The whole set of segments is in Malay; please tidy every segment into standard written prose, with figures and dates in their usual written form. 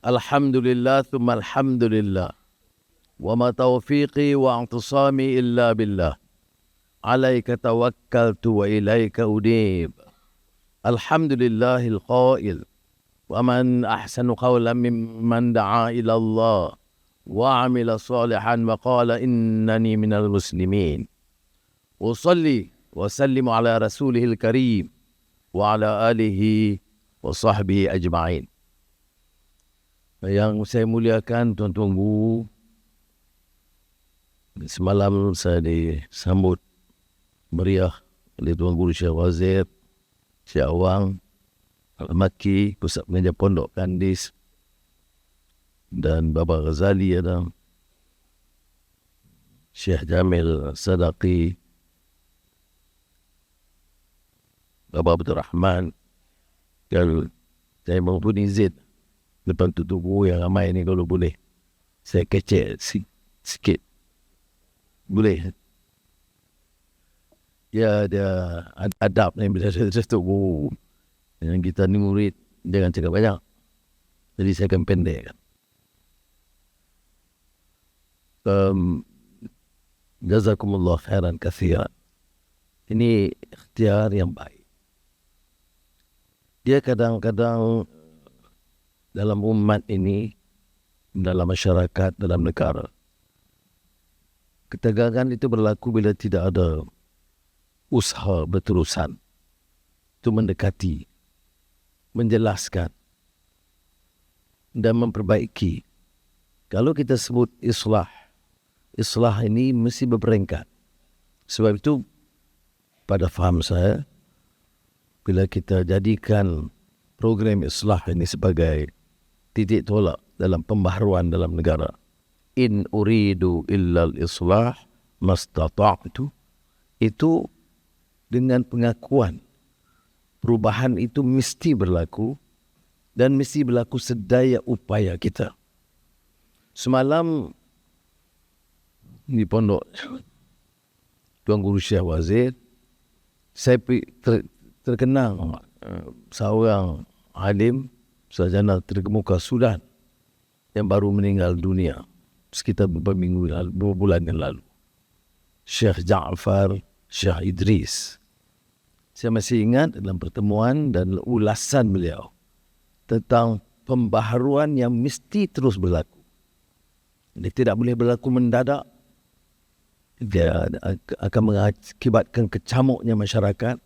Alhamdulillah thumma alhamdulillah. Wa ma taufiqi wa i'tisami illa billah. Alaika tawakkaltu wa ilaika unib. Alhamdulillahil qail. Wa man ahsanu qawlan mimman da'a ila Allah wa amila salihan wa qala innani minal muslimin. Usalli wa sallimu ala rasulihil karim wa ala alihi wa sahbihi ajma'in. Yang saya muliakan tuan-tuan guru, semalam saya disambut meriah oleh Tuan Guru Syekh Wazir, Syekh Awang Al-Makki, Pusat Pengajian Pondok Kandis, dan Baba Ghazali ada, Syekh Jamil Sadaqi, Baba Abdul Rahman. Kalau saya maupun izin depan tutup guru yang ramai ni, kalau boleh saya kecek sikit. Boleh? Ya, ada adab ni bila saya tutup guru. Yang kita ni murid, jangan cakap banyak. Jadi saya akan pendekkan. Jazakumullah khairan kathiran. Ini ikhtiar yang baik. Dia kadang-kadang dalam umat ini, dalam masyarakat, dalam negara, ketegangan itu berlaku bila tidak ada usaha berterusan untuk mendekati, menjelaskan dan memperbaiki. Kalau kita sebut islah ini mesti berperingkat. Sebab itu pada faham saya, bila kita jadikan program islah ini sebagai titik tolak dalam pembaharuan dalam negara, in uridu illal islah mastata'tu, itu dengan pengakuan perubahan itu mesti berlaku dan mesti berlaku sedaya upaya kita. Semalam di pondok Tuan Guru Syekh Wazir, saya terkenang seorang alim sarjana terkemuka Sudan yang baru meninggal dunia sekitar beberapa bulan yang lalu, Syekh Ja'far Syekh Idris. Saya masih ingat dalam pertemuan dan ulasan beliau tentang pembaharuan yang mesti terus berlaku. Dia tidak boleh berlaku mendadak. Dia akan mengakibatkan kecamuknya masyarakat.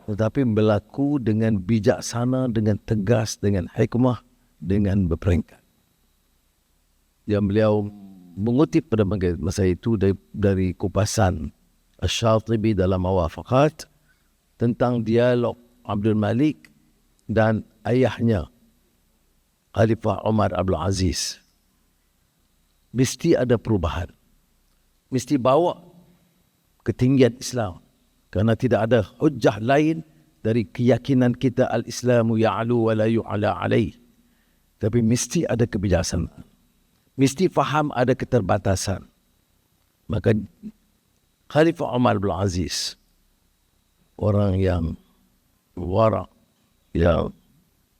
Tetapi berlaku dengan bijaksana, dengan tegas, dengan hikmah, dengan berperingkat. Yang beliau mengutip pada masa itu dari kupasan Asy-Syatibi dalam Mawafaqat tentang dialog Abdul Malik dan ayahnya Khalifah Umar Abdul Aziz. Mesti ada perubahan. Mesti bawa ketinggian Islam. Kerana tidak ada hujjah lain dari keyakinan kita al-Islamu ya'lu wa la yu'ala alaih. Tapi mesti ada kebijaksanaan. Mesti faham ada keterbatasan. Maka Khalifah Umar bin Aziz, orang yang warak, yang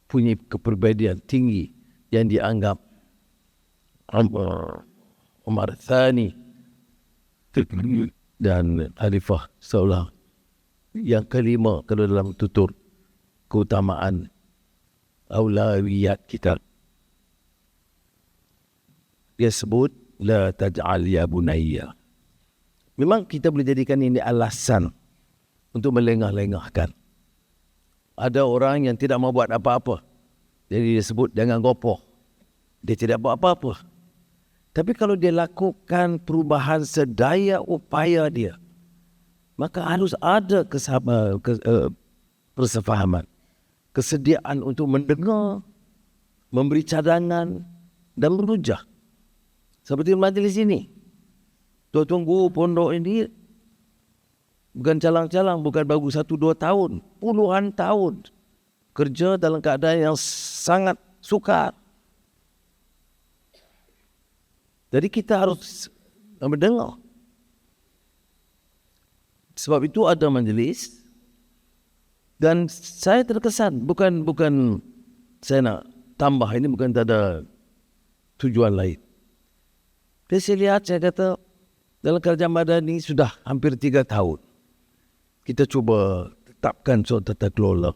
punya kepribadian tinggi, yang dianggap Umar Thani dan Khalifah seolah yang kelima kalau dalam tutur keutamaan aulawiyat kita. Dia sebut la taj'al ya bunayya. Memang kita boleh jadikan ini alasan untuk melengah-lengahkan. Ada orang yang tidak mau buat apa-apa, jadi dia sebut jangan gopoh. Dia tidak buat apa-apa. Tapi kalau dia lakukan perubahan sedaya upaya dia, maka harus ada persefahaman, kesediaan untuk mendengar, memberi cadangan dan merujak. Seperti majlis ini, tuan-tuan guru pondok ini bukan calang-calang, bukan baru 1-2 tahun, puluhan tahun kerja dalam keadaan yang sangat sukar. Jadi kita harus mendengar. Sebab itu ada majlis dan saya terkesan bukan saya nak tambah, ini bukan tak ada tujuan lain. Jadi saya lihat, saya kata dalam kerajaan Madani sudah hampir 3 tahun kita cuba tetapkan suatu tata kelola.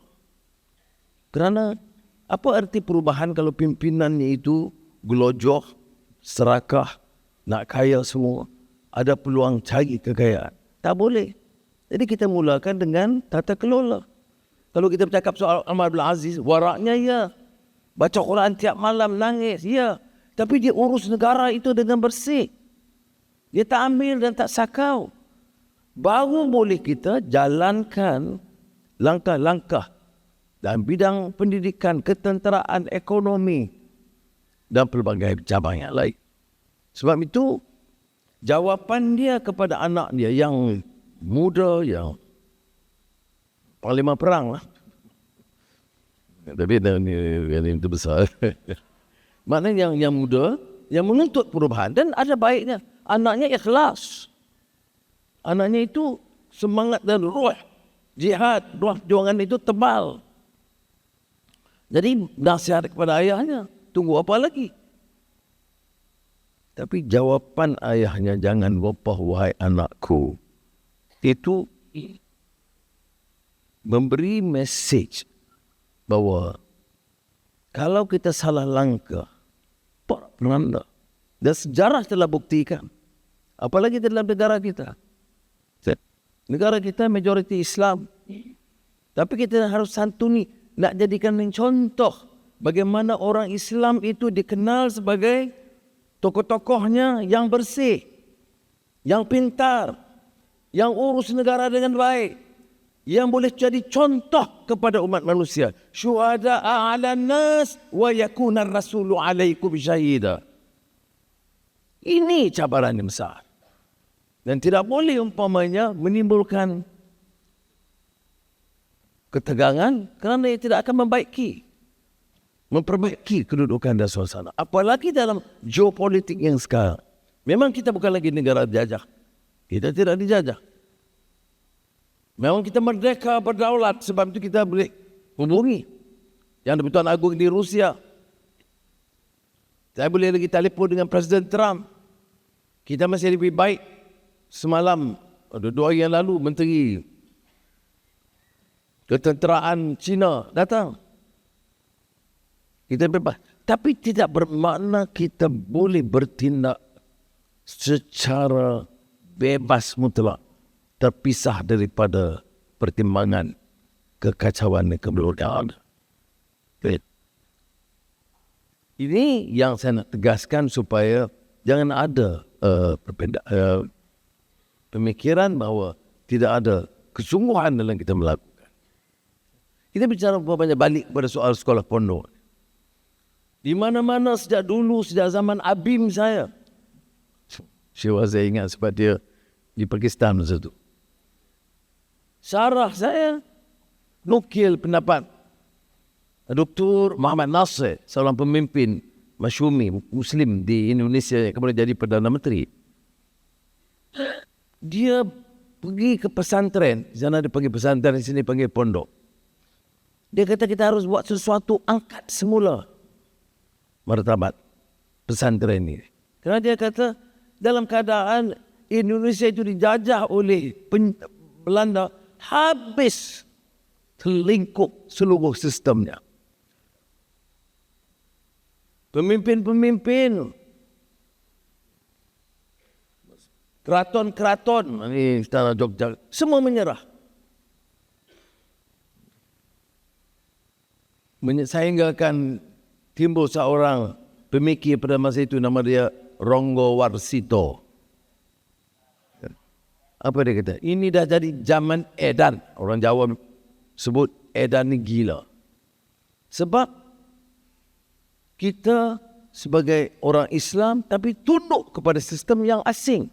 Kerana apa arti perubahan kalau pimpinannya itu gelojok, serakah, nak kaya semua, ada peluang cari kekayaan? Tak boleh. Jadi kita mulakan dengan tata kelola. Kalau kita bercakap soal Umar bin Aziz, waraknya ya, baca Quran tiap malam, nangis, ya. Tapi dia urus negara itu dengan bersih. Dia tak ambil dan tak sakau. Baru boleh kita jalankan langkah-langkah dalam bidang pendidikan, ketenteraan, ekonomi dan pelbagai cabang yang lain. Sebab itu, jawapan dia kepada anak dia yang muda, yang panglima perang lah. Tapi ini itu besar. Maknanya yang muda, yang menuntut perubahan. Dan ada baiknya, anaknya ikhlas. Anaknya itu semangat dan roh jihad, roh perjuangan itu tebal. Jadi nasihat kepada ayahnya, tunggu apa lagi? Tapi jawapan ayahnya, jangan lupa wahai anakku, itu memberi message bahawa kalau kita salah langkah, penanda. Dan sejarah telah buktikan. Apalagi dalam negara kita. Negara kita majoriti Islam. Tapi kita harus santuni, nak jadikan contoh bagaimana orang Islam itu dikenal sebagai tokoh-tokohnya yang bersih, yang pintar, yang urus negara dengan baik, yang boleh jadi contoh kepada umat manusia. Syuhada'a 'alan nas wa yakuna ar-rasulu 'alaikum syahida. Ini cabaran yang besar. Dan tidak boleh umpamanya menimbulkan ketegangan kerana ia tidak akan memperbaiki kedudukan dan suasana. Apalagi dalam geopolitik yang sekarang. Memang kita bukan lagi negara jajah. Kita tidak dijajah. Memang kita merdeka berdaulat, sebab itu kita boleh hubungi Yang di-Pertuan Agong di Rusia. Saya boleh lagi telefon dengan Presiden Trump. Kita masih lebih baik. Semalam, 2 hari yang lalu, Menteri Ketenteraan Cina datang. Kita bebas. Tapi tidak bermakna kita boleh bertindak secara bebas mutlak, terpisah daripada pertimbangan kekacauan dan kebelodahan. Ini yang saya nak tegaskan supaya jangan ada pemikiran bahawa tidak ada kesungguhan dalam kita melakukan. Kita bicara banyak balik pada soal sekolah pondok. Di mana-mana sejak dulu, sejak zaman abim saya. Saya ingat sebab dia di Pakistan masa itu. Syarah saya nukil pendapat Dr. Muhammad Nasir, seorang pemimpin masyumi Muslim di Indonesia yang kemudian jadi Perdana Menteri. Dia pergi ke pesantren, di sana dia panggil pesantren, di sini panggil pondok. Dia kata kita harus buat sesuatu, angkat semula martabat pesantren ini. Kerana dia kata dalam keadaan Indonesia itu dijajah oleh Belanda, habis terlingkup seluruh sistemnya. Pemimpin-pemimpin, keraton-keraton, ini Istana Jogja, semua menyerah. Sehingga akan timbul seorang pemikir pada masa itu, nama dia Ronggo Warsito. Apa dia kata? Ini dah jadi zaman edan. Orang Jawa sebut edan ni gila. Sebab kita sebagai orang Islam tapi tunduk kepada sistem yang asing.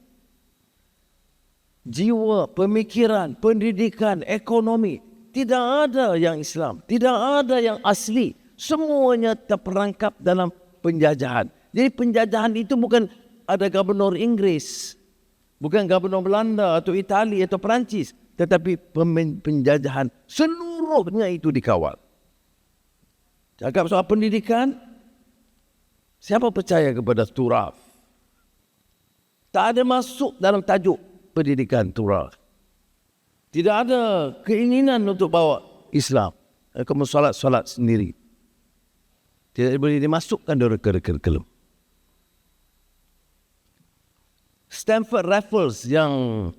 Jiwa, pemikiran, pendidikan, ekonomi, tidak ada yang Islam, tidak ada yang asli. Semuanya terperangkap dalam penjajahan. Jadi penjajahan itu bukan ada gubernur Inggris, bukan gubernur Belanda atau Itali atau Perancis, tetapi penjajahan seluruhnya itu dikawal. Cakap soal pendidikan, siapa percaya kepada turaf? Tak ada masuk dalam tajuk pendidikan turaf. Tidak ada keinginan untuk bawa Islam. Kamu solat sendiri. Tidak boleh dimasukkan dalam kurikulum. Stanford Raffles yang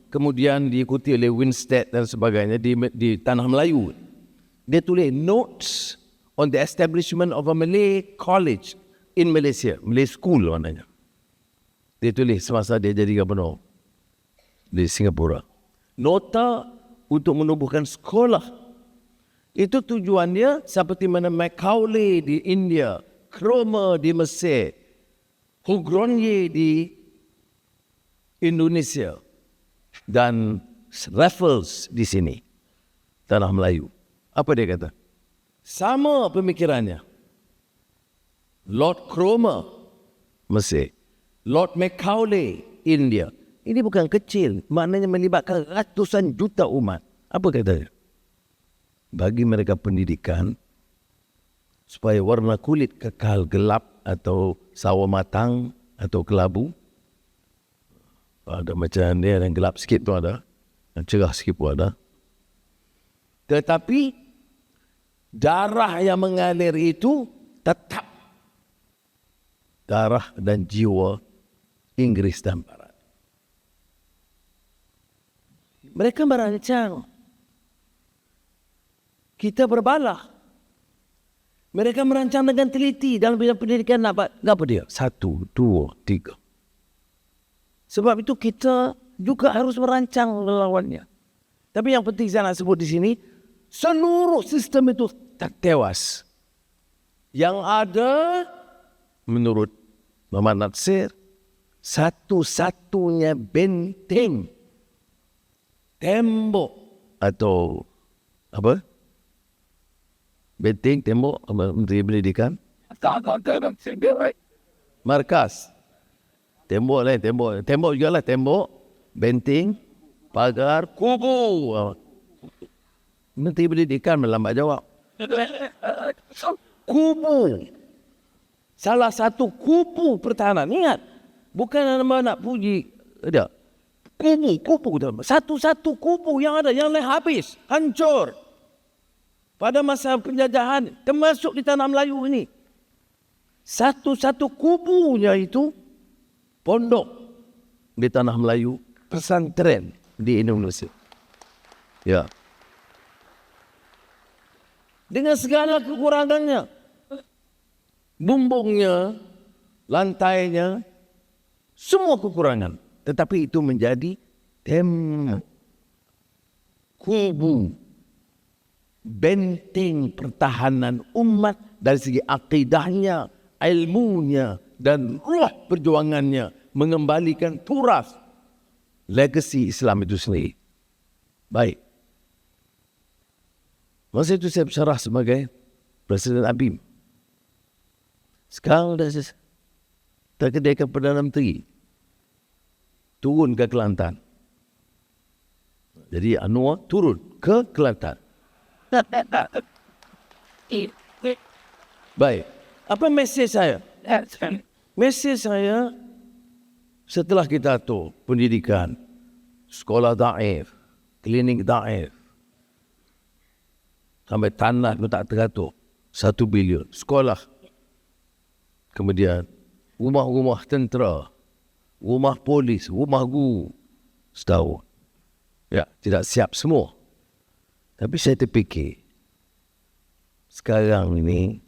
kemudian diikuti oleh Winstead dan sebagainya di Tanah Melayu. Dia tulis notes on the establishment of a Malay college in Malaysia. Malay school maknanya. Dia tulis semasa dia jadi gubernur di Singapura. Nota untuk menubuhkan sekolah. Itu tujuannya seperti mana Macaulay di India, Cromer di Mesir, Hugronje di Indonesia dan Raffles di sini, Tanah Melayu. Apa dia kata? Sama pemikirannya. Lord Cromer, Mesir. Lord Macaulay, India. Ini bukan kecil. Maknanya melibatkan ratusan juta umat. Apa katanya? Bagi mereka pendidikan, supaya warna kulit kekal gelap atau sawo matang atau kelabu. Ada macam dia yang gelap sikit tu ada. Yang cerah sikit pun ada. Tetapi darah yang mengalir itu tetap darah dan jiwa Inggris dan Barat. Mereka merancang. Kita berbalah. Mereka merancang dengan teliti dalam bidang pendidikan. Apa dia? 1, 2, 3. Sebab itu kita juga harus merancang lawannya. Tapi yang penting saya nak sebut di sini, seluruh sistem itu tertewas. Yang ada, menurut Muhammad Natsir, satu-satunya benteng, tembok atau apa? Benteng, tembok, Menteri Pendidikan? Markas. Tembok lain, tembok. Tembok juga lah, tembok, benteng, pagar, kubu. Menteri Pendidikan melambat jawab. Kubu. Salah satu kubu pertahanan. Ingat, bukan nama nak puji. Ada. Kubu. Satu-satu kubu yang ada, yang lain habis, hancur. Pada masa penjajahan, termasuk di Tanah Melayu ini. Satu-satu kubunya itu, pondok di Tanah Melayu, pesantren di Indonesia. Ya. Dengan segala kekurangannya. Bumbungnya, lantainya, semua kekurangan. Tetapi itu menjadi tembok, kubu, benteng pertahanan umat dari segi akidahnya, ilmunya, dan ruh perjuangannya mengembalikan turas legasi Islam itu sendiri. Baik. Masa itu saya bersyarah sebagai Presiden ABIM. Sekarang dah terkedekan Perdana Menteri. Turun ke Kelantan. Jadi Anwar turun ke Kelantan. Baik. Apa mesej saya? Mesej saya, setelah kita tahu pendidikan, sekolah daif, klinik daif, sampai tanah pun tak teratur, 1 bilion. Sekolah, kemudian rumah-rumah tentera, rumah polis, rumah guru, setahun. Ya, tidak siap semua. Tapi saya terfikir, sekarang ini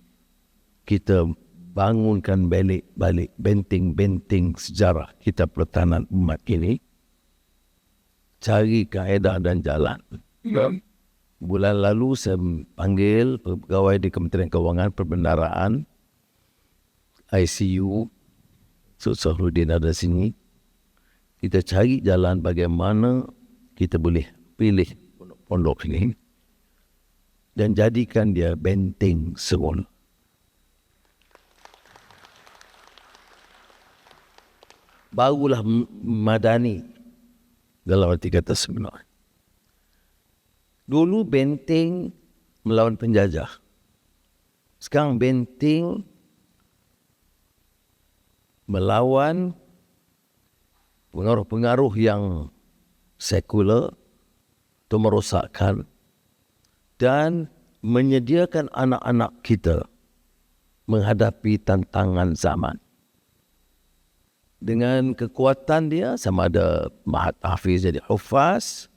kita bangunkan balik benteng-benteng sejarah kita pertahanan umat ini, cari kaedah dan jalan. Bulan lalu saya panggil pegawai di Kementerian Kewangan, Perbendaraan, ICU, Sahrudin ada sini. Kita cari jalan bagaimana kita boleh pilih pondok ini dan jadikan dia benteng semula. Barulah madani dalam arti kata sebenar. Dulu benteng melawan penjajah. Sekarang banting melawan pengaruh-pengaruh yang sekular untuk merosakkan dan menyediakan anak-anak kita menghadapi tantangan zaman. Dengan kekuatan dia, sama ada Mahat Hafiz jadi hufaz.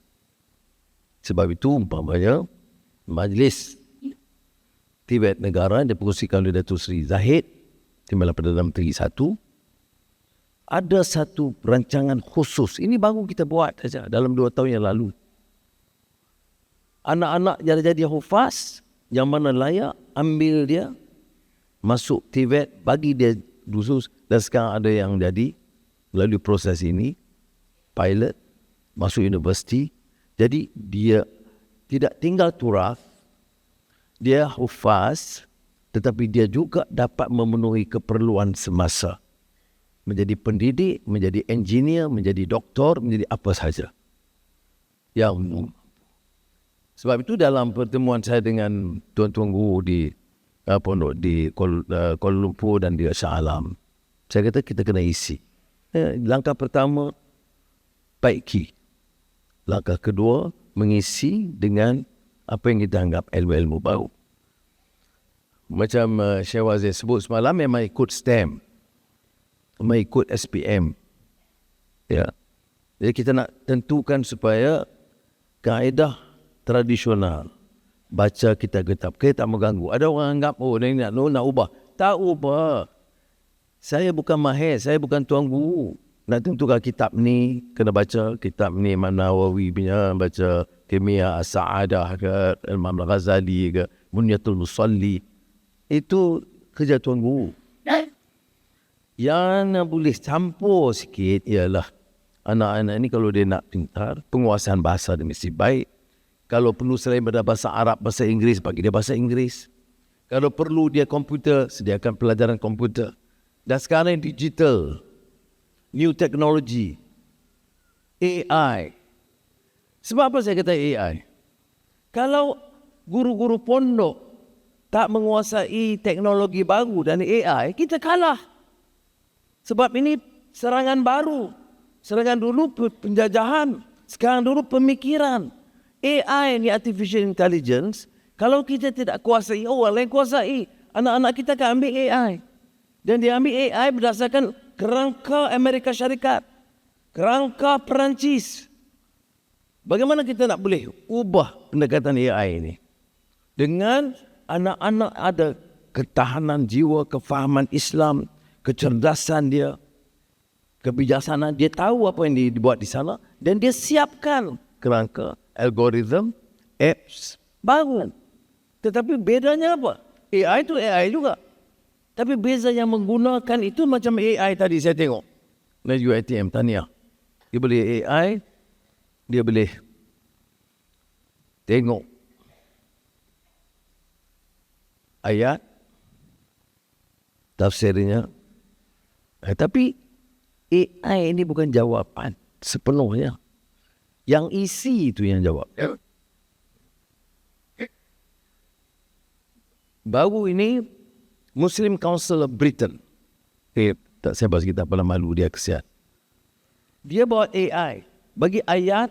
Sebab itu umpamanya Majlis Tibet Negara yang dipengurusikan oleh Datuk Seri Zahid Timbalan Perdana Menteri 1, ada satu rancangan khusus. Ini baru kita buat saja dalam 2 tahun yang lalu. Anak-anak jadi hufaz yang mana layak, ambil dia masuk Tibet, bagi dia khusus. Dan sekarang ada yang jadi melalui proses ini, pilot, masuk universiti. Jadi dia tidak tinggal turaf, dia hufaz, tetapi dia juga dapat memenuhi keperluan semasa. Menjadi pendidik, menjadi engineer, menjadi doktor, menjadi apa saja. Sebab itu dalam pertemuan saya dengan tuan-tuan guru di pondok di Kuala Lumpur dan di Shah Alam, saya kata kita kena isi. Langkah pertama, baiki. Langkah kedua, mengisi dengan apa yang kita anggap ilmu-ilmu baru. Macam Syekh Wazir sebut semalam, memang ikut STEM, memang ikut SPM. Ya. Jadi kita nak tentukan supaya kaedah tradisional, baca kita getap, kita tak mengganggu. Ada orang anggap, ini nak ubah. Tak ubah. Saya bukan mahir, saya bukan tuan guru. Nak tentukan kitab ni, kena baca kitab ni Imam Nawawi punya, baca Kimia As-Sa'adah ke, Imam Al-Ghazali ke, Munyatul Musalli. Itu kerja tuan guru. Yang boleh campur sikit ialah anak-anak ni kalau dia nak pintar, penguasaan bahasa dia mesti baik. Kalau perlu selain pada bahasa Arab, bahasa Inggeris, bagi dia bahasa Inggeris. Kalau perlu dia komputer, sediakan pelajaran komputer. Dan sekarang digital, new technology, AI. Sebab apa saya kata AI? Kalau guru-guru pondok tak menguasai teknologi baru dan AI, kita kalah. Sebab ini serangan baru. Serangan dulu penjajahan, sekarang dulu pemikiran. AI ni artificial intelligence, kalau kita tidak kuasai, orang lain kuasai. Anak-anak kita akan ambil AI. Dan dia ambil AI berdasarkan kerangka Amerika Syarikat, kerangka Perancis. Bagaimana kita nak boleh ubah pendekatan AI ini? Dengan anak-anak ada ketahanan jiwa, kefahaman Islam, kecerdasan dia, kebijaksanaan. Dia tahu apa yang dibuat di sana dan dia siapkan kerangka, algoritma, apps baru. Tetapi bedanya apa? AI itu AI juga. Tapi beza yang menggunakan itu macam AI tadi saya tengok. Najwa ATM, Tania. Dia boleh AI, dia boleh tengok ayat, tafsirnya. Tapi AI ini bukan jawapan sepenuhnya. Yang isi itu yang jawab. Baru ini Muslim Council of Britain, tak saya bahas kita apalah, malu dia kesian. Dia bawa AI bagi ayat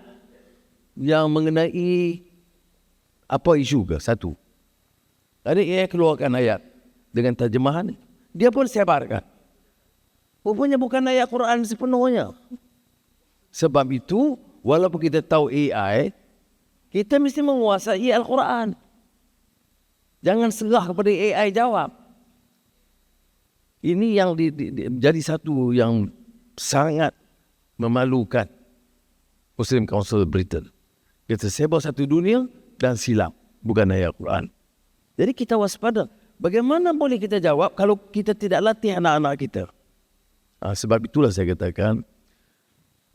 yang mengenai apa isu ke satu. Ada AI keluarkan ayat dengan terjemahan, dia pun sebarkan. Rupanya bukan ayat Quran sepenuhnya. Sebab itu, walaupun kita tahu AI, kita mesti menguasai Al-Quran. Jangan serah kepada AI jawab. Ini yang jadi satu yang sangat memalukan Muslim Council Britain. Kita sebab satu dunia dan silap, bukan ayat Quran. Jadi kita waspada. Bagaimana boleh kita jawab kalau kita tidak latih anak-anak kita? Sebab itulah saya katakan,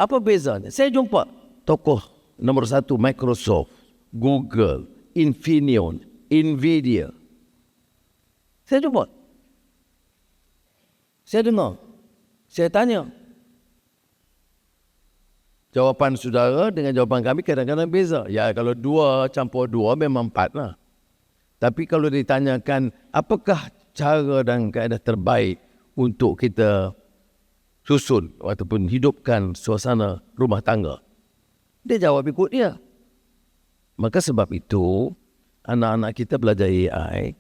apa bezanya? Saya jumpa tokoh nombor 1 Microsoft, Google, Infineon, Nvidia. Saya jumpa. Saya dengar. Saya tanya. Jawapan saudara dengan jawapan kami kadang-kadang beza. Ya, kalau 2 campur 2 memang 4 lah. Tapi kalau ditanyakan apakah cara dan kaedah terbaik untuk kita susun ataupun hidupkan suasana rumah tangga, dia jawab ikut dia. Maka sebab itu anak-anak kita belajar AI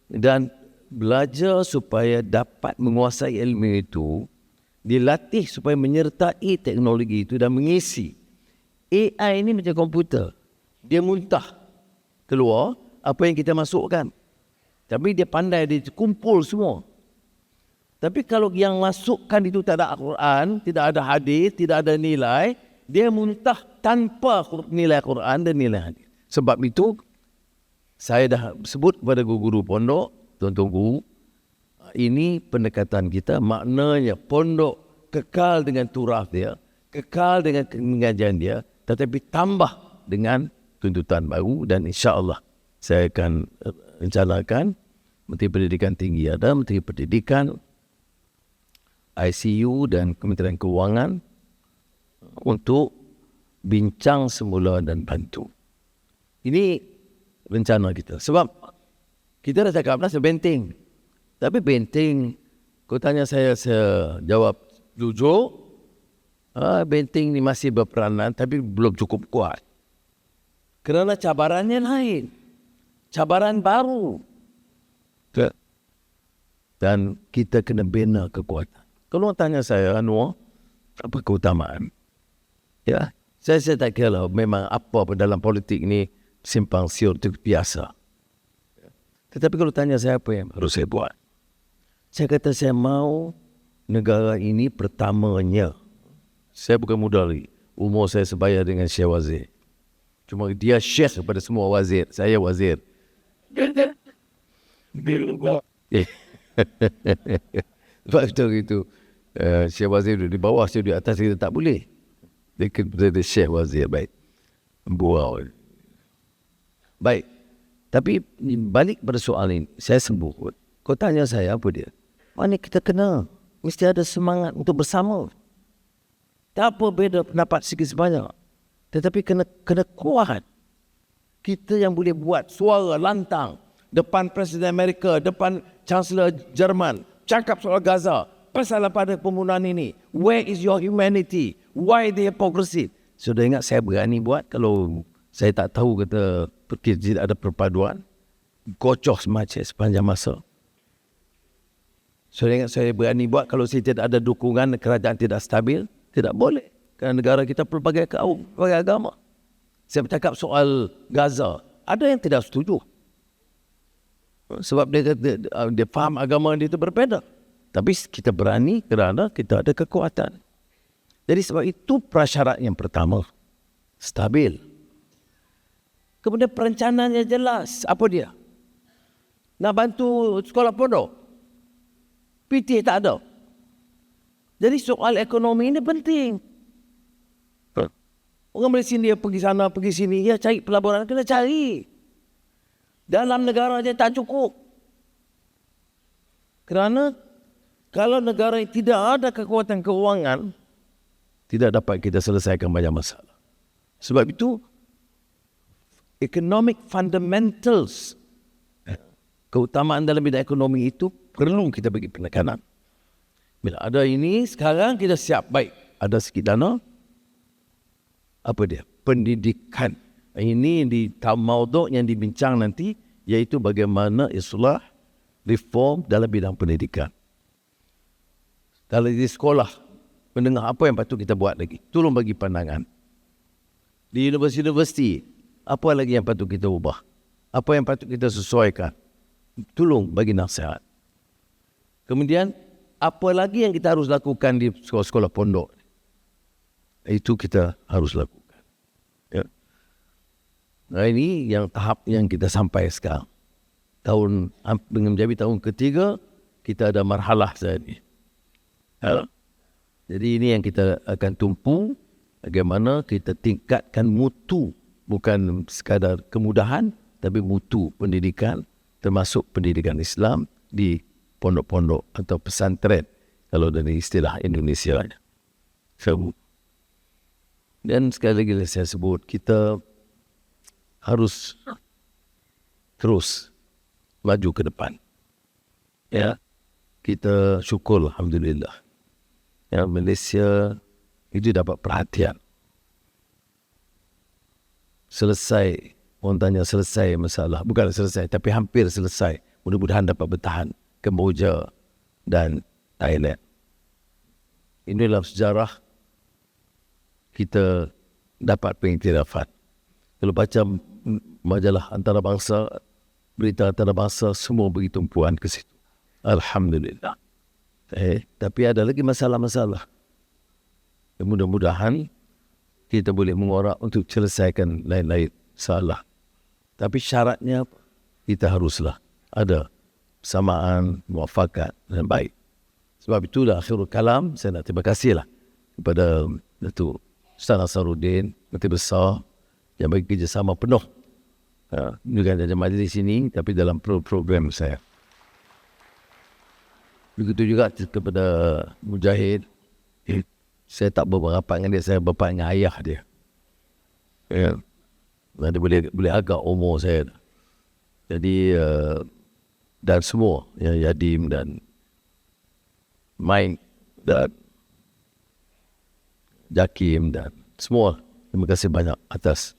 dan belajar supaya dapat menguasai ilmu itu, dilatih supaya menyertai teknologi itu dan mengisi. AI ini macam komputer, dia muntah keluar apa yang kita masukkan, tapi dia pandai, dia kumpul semua. Tapi kalau yang masukkan itu tak ada Al-Quran, tidak ada hadis, tidak ada nilai, dia muntah tanpa nilai Quran dan nilai hadis. Sebab itu saya dah sebut kepada guru-guru pondok, tuan-tuan guru, ini pendekatan kita, maknanya pondok kekal dengan turaf dia, kekal dengan pengajian dia, tetapi tambah dengan tuntutan baru. Dan insya-Allah saya akan rencanakan Menteri Pendidikan Tinggi ada, Menteri Pendidikan, ICU dan Kementerian Keuangan untuk bincang semula dan bantu. Ini rencana kita. Sebab kita dah cakap lah sebenting. Tapi benting, kau tanya saya jawab jujur, benting ni masih berperanan tapi belum cukup kuat. Kerana cabarannya lain. Cabaran baru. Dan kita kena bina kekuatan. Kalau orang tanya saya, Anwar, apa keutamaan? Ya, saya tak kira lah, memang apa pun dalam politik ni simpang siur itu biasa. Tetapi kalau tanya saya apa yang harus saya buat? Saya kata saya mau negara ini pertamanya. Saya bukan muda lagi. Umur saya sebaya dengan Syekh Wazir. Cuma dia Syekh kepada semua wazir. Saya wazir. Sebab itu Syekh Wazir duduk di bawah, saya duduk di atas, kita tak boleh. Dia kena Syekh Wazir. Baik. Buau. Baik. Tapi balik pada soal ini, saya sebut. Kau tanya saya apa dia? Mana kita kena. Mesti ada semangat untuk bersama. Tak apa beda pendapat sikit sebanyak. Tetapi kena kuat. Kita yang boleh buat suara lantang depan Presiden Amerika, depan Chancellor Jerman, cakap soal Gaza, pasal pada pembunuhan ini. Where is your humanity? Why the hypocrisy? Sudah ingat saya berani buat kalau saya tak tahu kata tidak ada perpaduan, gocoh semacam sepanjang masa. Sudah ingat saya berani buat kalau saya tidak ada dukungan, kerajaan tidak stabil, tidak boleh. Kerana negara kita pelbagai kaum, pelbagai agama. Saya bercakap soal Gaza, ada yang tidak setuju. Sebab dia faham agama dia itu berbeza. Tapi kita berani kerana kita ada kekuatan. Jadi sebab itu prasyarat yang pertama, stabil. Kemudian perencanaannya jelas. Apa dia? Nak bantu sekolah pondok? PT tak ada. Jadi soal ekonomi ini penting. Orang Malaysia dia pergi sana, pergi sini, ya cari pelaburan, kena cari. Dalam negara dia tak cukup. Kerana kalau negara tidak ada kekuatan keuangan, tidak dapat kita selesaikan banyak masalah. Sebab itu, economic fundamentals, keutamaan dalam bidang ekonomi itu perlu kita bagi penekanan. Bila ada ini, sekarang kita siap. Baik, ada sikit dana. Apa dia? Pendidikan. Ini di maudhu' yang dibincang nanti, iaitu bagaimana islah, reform dalam bidang pendidikan. Kalau di sekolah, mendengar apa yang patut kita buat lagi. Tolong bagi pandangan. Di universiti, apa lagi yang patut kita ubah? Apa yang patut kita sesuaikan? Tolong bagi nasihat. Kemudian, apa lagi yang kita harus lakukan di sekolah-sekolah pondok? Itu kita harus lakukan. Ya. Nah, ini yang tahap yang kita sampai sekarang. Dengan menjadi tahun ketiga, kita ada marhalah saat ini. Ya. Jadi ini yang kita akan tumpu, bagaimana kita tingkatkan mutu, bukan sekadar kemudahan, tapi mutu pendidikan, termasuk pendidikan Islam di pondok-pondok atau pesantren, kalau dari istilah Indonesia. Dan sekali lagi saya sebut, kita harus terus maju ke depan. Ya, kita syukur alhamdulillah. Ya, Malaysia itu dapat perhatian. Selesai, orang tanya selesai masalah, bukan selesai tapi hampir selesai. Mudah-mudahan dapat bertahan Kemboja dan Thailand. Ini dalam sejarah kita dapat pengiktirafan. Kalau baca majalah antarabangsa, berita antarabangsa, semua beri tumpuan ke situ. Alhamdulillah. Tapi ada lagi masalah-masalah. Mudah-mudahan kita boleh mengorak untuk selesaikan lain-lain salah. Tapi syaratnya kita haruslah ada persamaan, muafakat dan baik. Sebab itulah akhirul kalam, saya nak terima kasihlah kepada Datuk Ustaz Nasaruddin, Menteri Besar yang bagi kerjasama penuh. Bukan saja majlis ini, tapi dalam program saya. Begitu juga kepada Mujahid. Saya tak berrapat dengan dia, saya berrapat dengan ayah dia. Ya. Dia boleh agak umur saya. Jadi, dan semua, ya, Yadim dan Mike dan Jakim dan semua. Terima kasih banyak atas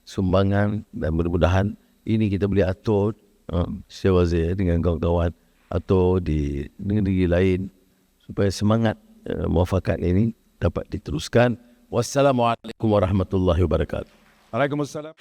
sumbangan dan mudah-mudahan ini kita boleh atur Syekh Wazir dengan kawan-kawan atau di negeri lain supaya semangat muafakat ini dapat diteruskan. Wassalamualaikum warahmatullahi wabarakatuh. Waalaikumsalam.